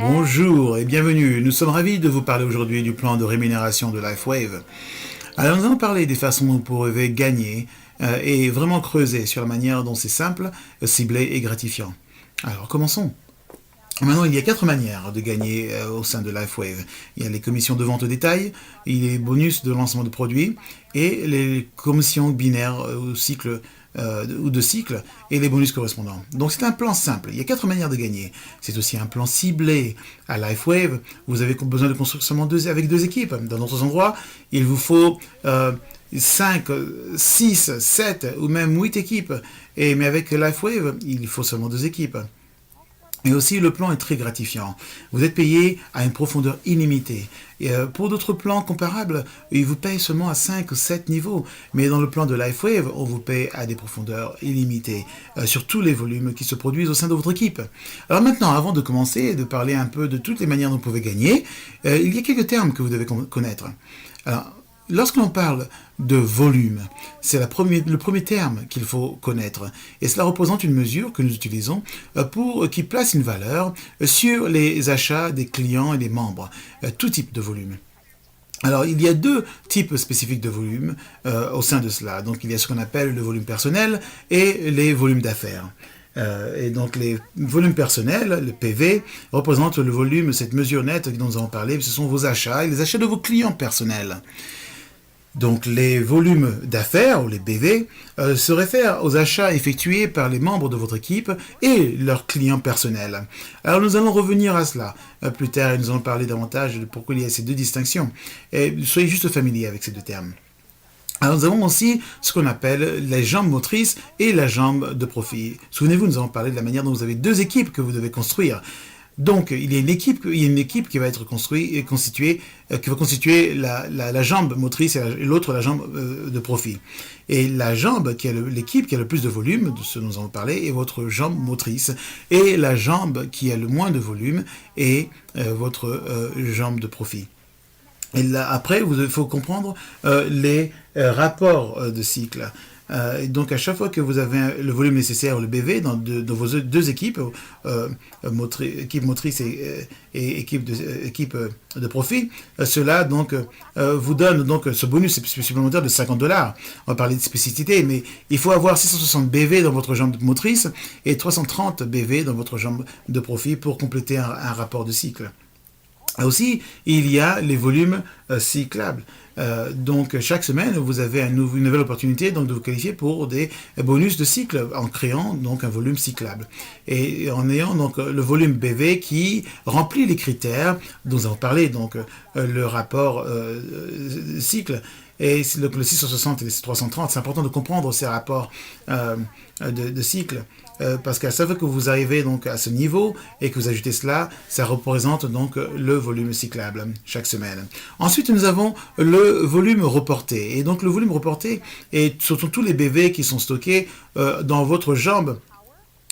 Bonjour et bienvenue. Nous sommes ravis de vous parler aujourd'hui du plan de rémunération de LifeWave. Alors nous allons parler des façons dont vous pourrez gagner et vraiment creuser sur la manière dont c'est simple, ciblé et gratifiant. Alors commençons. Maintenant, il y a 4 manières de gagner au sein de LifeWave. Il y a les commissions de vente au détail, il y a les bonus de lancement de produits et les commissions binaires au cycle ou de cycle et les bonus correspondants. Donc c'est un plan simple. Il y a 4 manières de gagner. C'est aussi un plan ciblé à LifeWave. Vous avez besoin de construire seulement avec 2 équipes. Dans d'autres endroits, il vous faut 5, 6, 7 ou même 8 équipes. Mais avec LifeWave, il faut seulement 2 équipes. Et aussi, le plan est très gratifiant. Vous êtes payé à une profondeur illimitée. Et pour d'autres plans comparables, ils vous payent seulement à 5 ou 7 niveaux. Mais dans le plan de LifeWave, on vous paye à des profondeurs illimitées sur tous les volumes qui se produisent au sein de votre équipe. Alors maintenant, avant de commencer et de parler un peu de toutes les manières dont vous pouvez gagner, il y a quelques termes que vous devez connaître. Alors, lorsque l'on parle de volume, c'est le premier terme qu'il faut connaître. Et cela représente une mesure que nous utilisons qui place une valeur sur les achats des clients et des membres, tout type de volume. Alors, il y a 2 types spécifiques de volume au sein de cela. Donc, il y a ce qu'on appelle le volume personnel et les volumes d'affaires. Et donc les volumes personnels, le PV, représentent le volume, cette mesure nette dont nous avons parlé, ce sont vos achats et les achats de vos clients personnels. Donc les volumes d'affaires, ou les BV, se réfèrent aux achats effectués par les membres de votre équipe et leurs clients personnels. Alors nous allons revenir à cela plus tard et nous allons parler davantage de pourquoi il y a ces 2 distinctions. Et soyez juste familiers avec ces 2 termes. Alors nous avons aussi ce qu'on appelle les jambes motrices et la jambe de profit. Souvenez-vous, nous avons parlé de la manière dont vous avez 2 équipes que vous devez construire. Donc, il y a une équipe qui va être constituée, qui va constituer la jambe motrice et l'autre la jambe de profit. Et la jambe, l'équipe qui a le plus de volume, de ce dont nous avons parlé, est votre jambe motrice. Et la jambe qui a le moins de volume est votre jambe de profit. Et là, après, il faut comprendre les rapports de cycle. Donc à chaque fois que vous avez le volume nécessaire, le BV, dans vos 2 équipes, équipe motrice et équipe de profit, cela donc vous donne donc ce bonus supplémentaire de $50. On va parler de spécificité, mais il faut avoir 660 BV dans votre jambe motrice et 330 BV dans votre jambe de profit pour compléter un rapport de cycle. Aussi, il y a les volumes cyclables. Donc, chaque semaine, vous avez une nouvelle opportunité donc, de vous qualifier pour des bonus de cycle en créant donc un volume cyclable. Et en ayant donc le volume BV qui remplit les critères dont nous avons parlé, donc le rapport cycle. Et le 660 et le 330, c'est important de comprendre ces rapports de cycle. Parce qu'à chaque fois que vous arrivez donc à ce niveau et que vous ajoutez cela, ça représente donc le volume cyclable chaque semaine. Ensuite, nous avons le volume reporté. Et donc le volume reporté ce sont tous les BV qui sont stockés dans votre jambe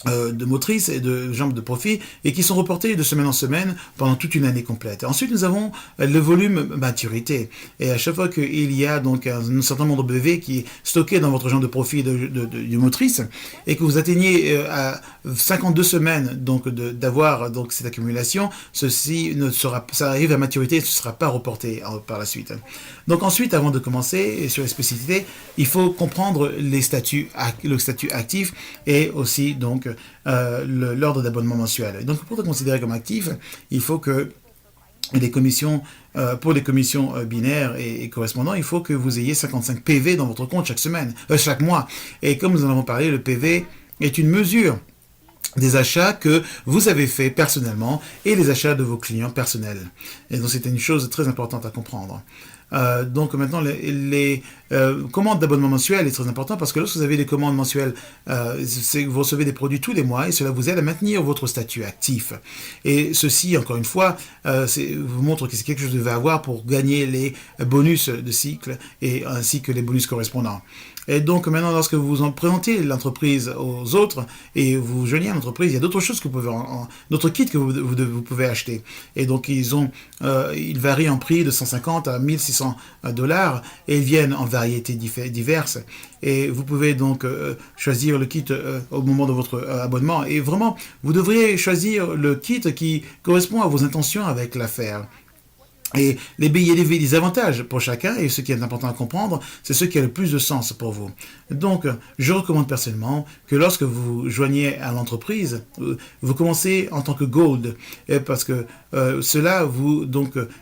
de motrice et de jambes de profit et qui sont reportés de semaine en semaine pendant toute une année complète. Ensuite, nous avons le volume maturité. Et à chaque fois qu'il y a donc un certain nombre de BV qui est stocké dans votre jambe de profit de motrice et que vous atteignez à 52 semaines donc d'avoir donc cette accumulation, ça arrive à maturité et ce ne sera pas reporté par la suite. Donc ensuite, avant de commencer sur les spécificités, il faut comprendre le statut actif et aussi donc l'ordre d'abonnement mensuel. Donc pour te considérer comme actif, il faut que pour les commissions binaires et correspondants, il faut que vous ayez 55 PV dans votre compte chaque mois. Et comme nous en avons parlé, le PV est une mesure des achats que vous avez fait personnellement et les achats de vos clients personnels. Et donc c'était une chose très importante à comprendre. Donc maintenant, les commandes d'abonnement mensuel est très important parce que lorsque vous avez des commandes mensuelles, vous recevez des produits tous les mois et cela vous aide à maintenir votre statut actif. Et ceci, encore une fois, vous montre que c'est quelque chose que vous devez avoir pour gagner les bonus de cycle et ainsi que les bonus correspondants. Et donc maintenant, lorsque vous en présentez l'entreprise aux autres et vous joignez à l'entreprise, il y a d'autres choses que vous pouvez, d'autres kits que vous pouvez acheter. Et donc ils varient en prix de 150 à 1600 dollars et ils viennent en variétés diverses. Et vous pouvez donc choisir le kit au moment de votre abonnement. Et vraiment, vous devriez choisir le kit qui correspond à vos intentions avec l'affaire. Et il y a des avantages pour chacun, et ce qui est important à comprendre, c'est ce qui a le plus de sens pour vous. Donc, je recommande personnellement que lorsque vous joignez à l'entreprise, vous commencez en tant que Gold, parce que cela vous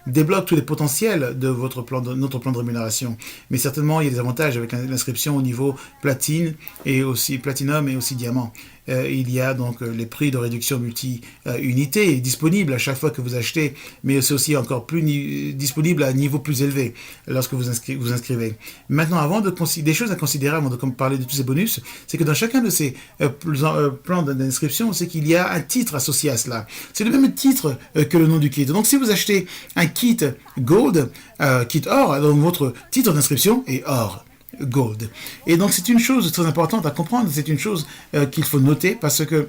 débloque tous les potentiels de notre plan de rémunération. Mais certainement, il y a des avantages avec l'inscription au niveau platine et aussi platinum et aussi diamant. Il y a donc les prix de réduction multi-unités disponibles à chaque fois que vous achetez, mais c'est aussi encore plus disponible à un niveau plus élevé lorsque vous inscrivez. Maintenant, des choses à considérer avant de parler de tous ces bonus, c'est que dans chacun de ces plans d'inscription, c'est qu'il y a un titre associé à cela. C'est le même titre que le nom du kit. Donc si vous achetez un kit Gold, kit Or, donc votre titre d'inscription est Or. Gold. Et donc c'est une chose très importante à comprendre, c'est une chose qu'il faut noter parce que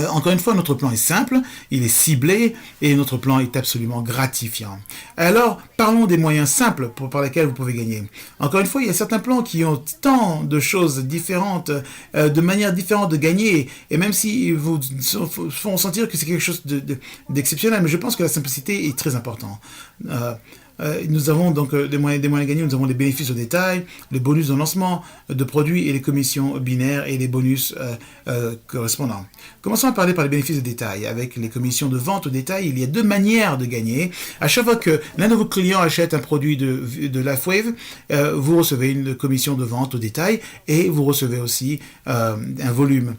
encore une fois, notre plan est simple, il est ciblé et notre plan est absolument gratifiant. Alors, parlons des moyens simples par lesquels vous pouvez gagner. Encore une fois, il y a certains plans qui ont tant de choses différentes, de manières différentes de gagner, et même si vous font sentir que c'est quelque chose d'exceptionnel, mais je pense que la simplicité est très importante. Nous avons donc des moyens de gagner, nous avons les bénéfices au détail, les bonus de lancement de produits et les commissions binaires et les bonus correspondants. Commençons par les bénéfices au détail. Avec les commissions de vente au détail, il y a deux manières de gagner. À chaque fois que l'un de vos clients achète un produit de LifeWave, vous recevez une commission de vente au détail et vous recevez aussi un volume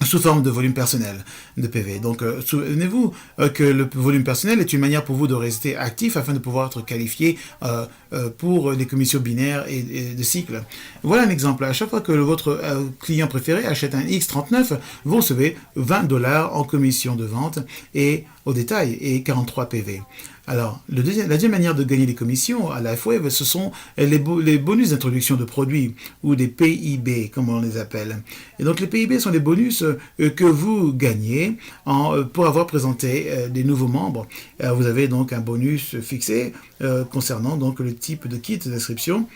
sous forme de volume personnel de PV. Donc, souvenez-vous que le volume personnel est une manière pour vous de rester actif afin de pouvoir être qualifié pour les commissions binaires et de cycle. Voilà un exemple. À chaque fois que votre client préféré achète un X39, vous recevez 20 dollars en commission de vente et au détail et 43 PV. Alors, la deuxième manière de gagner des commissions à LifeWave, ce sont les bonus d'introduction de produits, ou des PIB, comme on les appelle. Et donc, les PIB sont les bonus que vous gagnez pour avoir présenté des nouveaux membres. Vous avez donc un bonus fixé concernant donc le type de kit d'inscription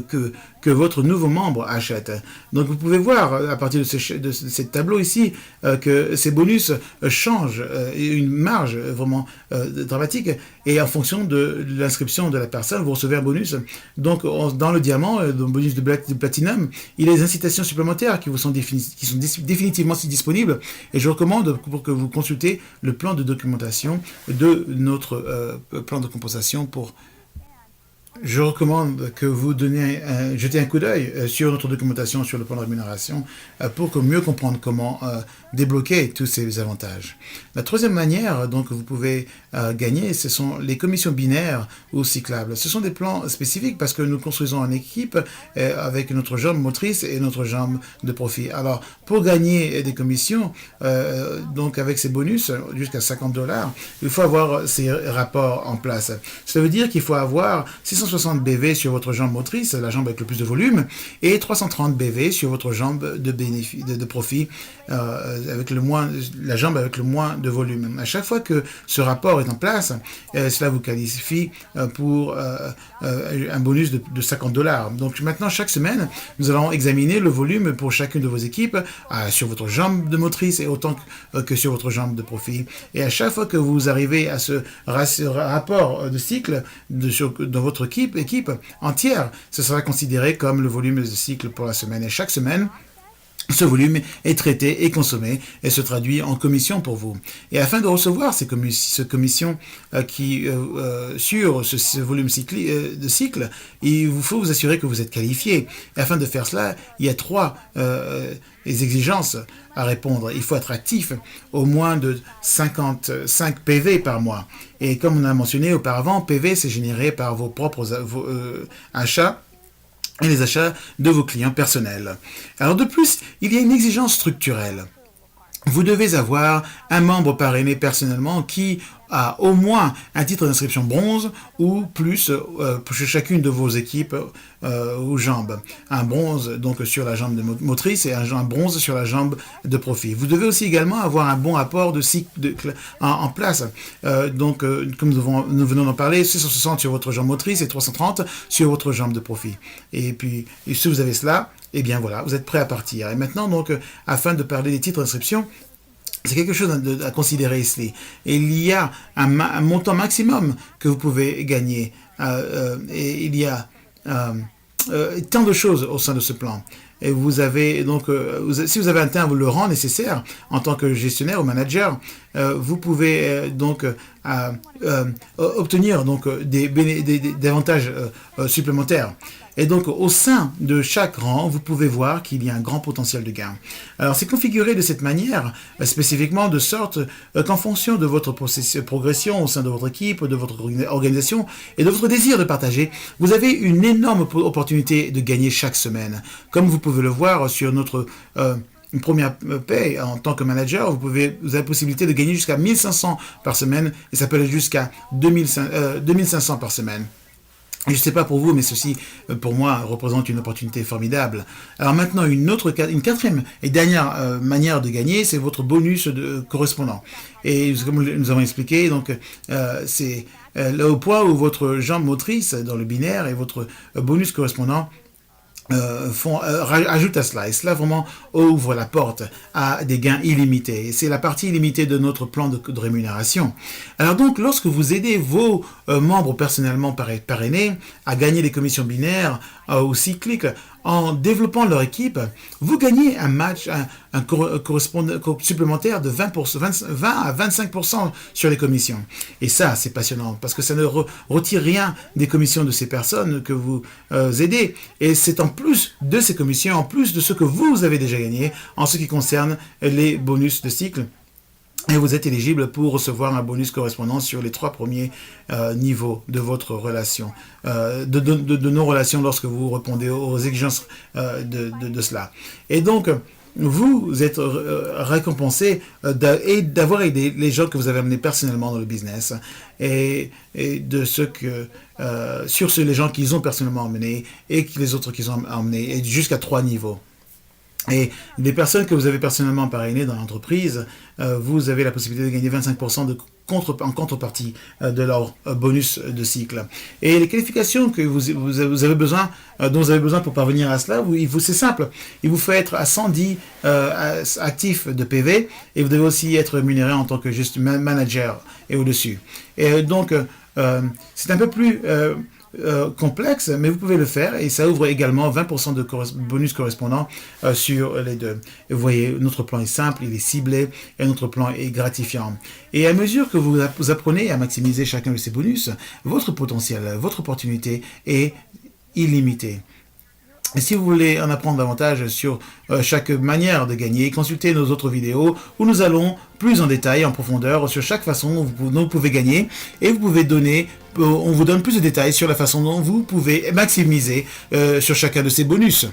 que votre nouveau membre achète. Donc vous pouvez voir à partir de ce tableau ici que ces bonus changent une marge vraiment dramatique et en fonction de l'inscription de la personne, vous recevez un bonus. Donc dans le diamant, le bonus de platinum, il y a des incitations supplémentaires qui sont définitivement disponibles et je recommande pour que vous consultez le plan de documentation de notre plan de compensation Je recommande que vous jetez un coup d'œil sur notre documentation sur le plan de rémunération pour mieux comprendre comment débloquer tous ces avantages. La troisième manière donc, que vous pouvez gagner, ce sont les commissions binaires ou cyclables. Ce sont des plans spécifiques parce que nous construisons en équipe avec notre jambe motrice et notre jambe de profit. Alors, pour gagner des commissions, donc avec ces bonus jusqu'à 50 dollars, il faut avoir ces rapports en place. Ça veut dire qu'il faut avoir 660 BV sur votre jambe motrice, la jambe avec le plus de volume, et 330 BV sur votre jambe de profit, avec la jambe avec le moins de volume. À chaque fois que ce rapport est en place, cela vous qualifie pour un bonus de 50 dollars. Donc maintenant, chaque semaine, nous allons examiner le volume pour chacune de vos équipes sur votre jambe de motrice et autant que sur votre jambe de profit. Et à chaque fois que vous arrivez à ce rapport de cycle dans votre équipe entière, ce sera considéré comme le volume de cycle pour la semaine. Et chaque semaine, ce volume est traité et consommé et se traduit en commission pour vous. Et afin de recevoir ces commissions sur ce volume de cycle, il vous faut vous assurer que vous êtes qualifié. Et afin de faire cela, il y a trois exigences à répondre. Il faut être actif au moins de 55 PV par mois. Et comme on a mentionné auparavant, PV c'est généré par vos propres achats et les achats de vos clients personnels. Alors de plus, il y a une exigence structurelle. vous devez avoir un membre parrainé personnellement qui a au moins un titre d'inscription bronze ou plus pour chacune de vos équipes ou jambes. Un bronze donc sur la jambe motrice et un bronze sur la jambe de profit. Vous devez aussi également avoir un bon rapport de cycle en place. Comme nous venons d'en parler, 660 sur votre jambe motrice et 330 sur votre jambe de profit. Et puis, si vous avez cela, eh bien voilà, vous êtes prêt à partir. Et maintenant, donc, afin de parler des titres d'inscription, c'est quelque chose à considérer ici. Et il y a un montant maximum que vous pouvez gagner. Et il y a tant de choses au sein de ce plan. Et vous avez donc, si vous avez atteint le rang nécessaire en tant que gestionnaire ou manager, vous pouvez obtenir donc des avantages supplémentaires. Et donc, au sein de chaque rang, vous pouvez voir qu'il y a un grand potentiel de gain. Alors, c'est configuré de cette manière, spécifiquement de sorte qu'en fonction de votre progression au sein de votre équipe, de votre organisation et de votre désir de partager, vous avez une énorme opportunité de gagner chaque semaine. Comme vous pouvez le voir sur notre une première paie en tant que manager, vous avez la possibilité de gagner jusqu'à 1500 par semaine et ça peut aller jusqu'à 2500 par semaine. Je ne sais pas pour vous, mais ceci, pour moi, représente une opportunité formidable. Alors maintenant, une quatrième et dernière manière de gagner, c'est votre bonus correspondant. Et comme nous avons expliqué, donc c'est au point où votre jambe motrice dans le binaire et votre bonus correspondant ajoute à cela, et cela vraiment ouvre la porte à des gains illimités. C'est la partie illimitée de notre plan de rémunération. Alors donc, lorsque vous aidez vos membres personnellement parrainés à gagner des commissions binaires ou cycliques en développant leur équipe, vous gagnez un match, un correspondant supplémentaire de 20 à 25% sur les commissions. Et ça, c'est passionnant, parce que ça ne retire rien des commissions de ces personnes que vous aidez. Et c'est en plus de ces commissions, en plus de ce que vous avez déjà gagné, en ce qui concerne les bonus de cycle. Et vous êtes éligible pour recevoir un bonus correspondant sur les 3 premiers niveaux de votre relation, de nos relations lorsque vous répondez aux exigences de cela. Et donc, vous êtes récompensé d'avoir aidé les gens que vous avez amenés personnellement dans le business et de ce que les gens qu'ils ont personnellement emmenés et les autres qu'ils ont emmenés, et jusqu'à 3 niveaux. Et les personnes que vous avez personnellement parrainées dans l'entreprise, vous avez la possibilité de gagner 25% en contrepartie de leur bonus de cycle. Et les qualifications que vous avez besoin, dont vous avez besoin pour parvenir à cela, c'est simple. Il vous faut être à 110 actifs de PV et vous devez aussi être rémunéré en tant que juste manager et au-dessus. Et donc, c'est un peu plus complexe, mais vous pouvez le faire et ça ouvre également 20% de bonus correspondant sur les deux. Et vous voyez, notre plan est simple, il est ciblé et notre plan est gratifiant. Et à mesure que vous apprenez à maximiser chacun de ces bonus, votre potentiel, votre opportunité est illimitée. Et si vous voulez en apprendre davantage sur chaque manière de gagner, consultez nos autres vidéos où nous allons plus en détail, en profondeur, sur chaque façon dont vous pouvez gagner et vous pouvez on vous donne plus de détails sur la façon dont vous pouvez maximiser sur chacun de ces bonus.